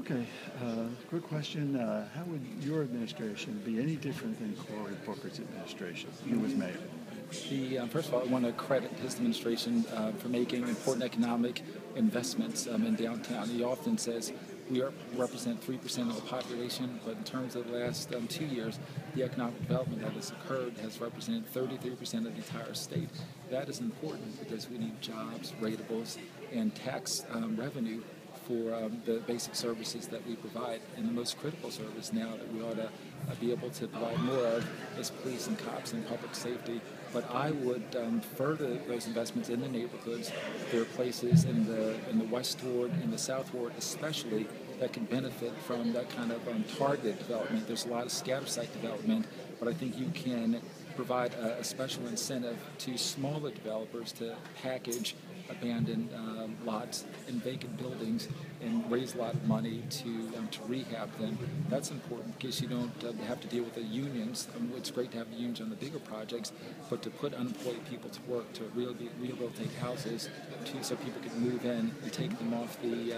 Okay, good question. How would your administration be any different than Cory Booker's administration? He was mayor. First of all, I want to credit his administration for making important economic investments in downtown. He often says we represent 3% of the population, but in terms of the last 2 years, the economic development that has occurred has represented 33% of the entire state. That is important because we need jobs, ratables, and tax revenue for the basic services that we provide. And the most critical service now that we ought to be able to provide more of is police and cops and public safety. But I would further those investments in the neighborhoods. There are places in the West Ward, in the South Ward especially, that can benefit from that kind of targeted development. There's a lot of scatter site development, but I think you can provide a special incentive to smaller developers to package abandoned lots and vacant buildings and raise a lot of money to rehab them. That's important because you don't have to deal with the unions. It's great to have the unions on the bigger projects, but to put unemployed people to work to rehabilitate houses so people can move in and take them off the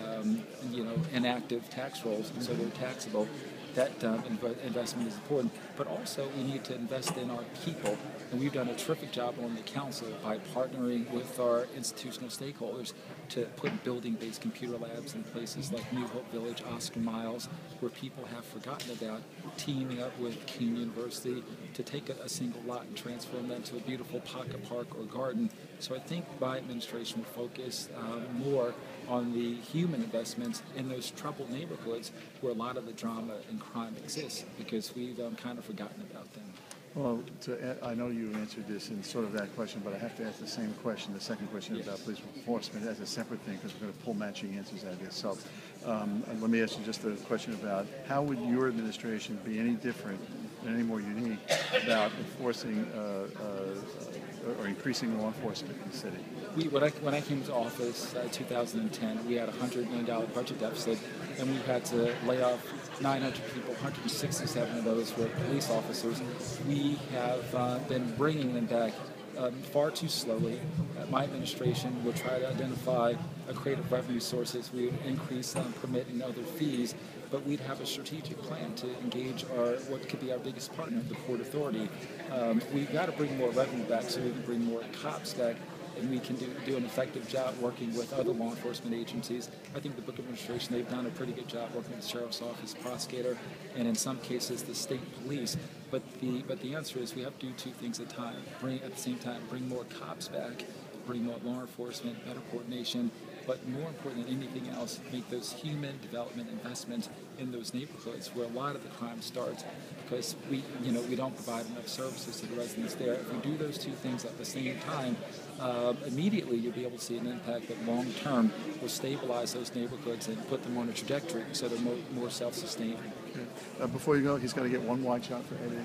inactive tax rolls so they're taxable. That investment is important, but also we need to invest in our people, and we've done a terrific job on the council by partnering with our institutional stakeholders to put building-based computer labs in places like New Hope Village, Oscar Miles, where people have forgotten about, teaming up with King University to take a single lot and transform that into a beautiful pocket park or garden. So I think my administration will focus more on the human investments in those troubled neighborhoods where a lot of the drama and crime exists, because we've kind of forgotten about them. Well, I know you answered this in sort of that question, but I have to ask the same question, the second question about police enforcement as a separate thing, because we're going to pull matching answers out of this. So let me ask you just a question about how would your administration be any different and any more unique about enforcing or increasing law enforcement in the city? When I came to office in 2010, we had a $100 million budget deficit, and we had to lay off 900 people, 167 of those were police officers. We have been bringing them back far too slowly. My administration will try to identify creative revenue sources. We would increase permit and other fees, but we'd have a strategic plan to engage what could be our biggest partner, the Port Authority. We've got to bring more revenue back so we can bring more cops back, and we can do an effective job working with other law enforcement agencies. I think the Booker administration, they've done a pretty good job working with the Sheriff's Office, prosecutor, and in some cases the state police. But the answer is we have to do two things at the same time, bring more cops back, bring more law enforcement, better coordination, but more important than anything else, make those human development investments in those neighborhoods where a lot of the crime starts, because we don't provide enough services to the residents there. If we do those two things at the same time, immediately you'll be able to see an impact that long term will stabilize those neighborhoods and put them on a trajectory so they're more self-sustaining. Okay. Before you go, he's got to get one wide shot for Eddie.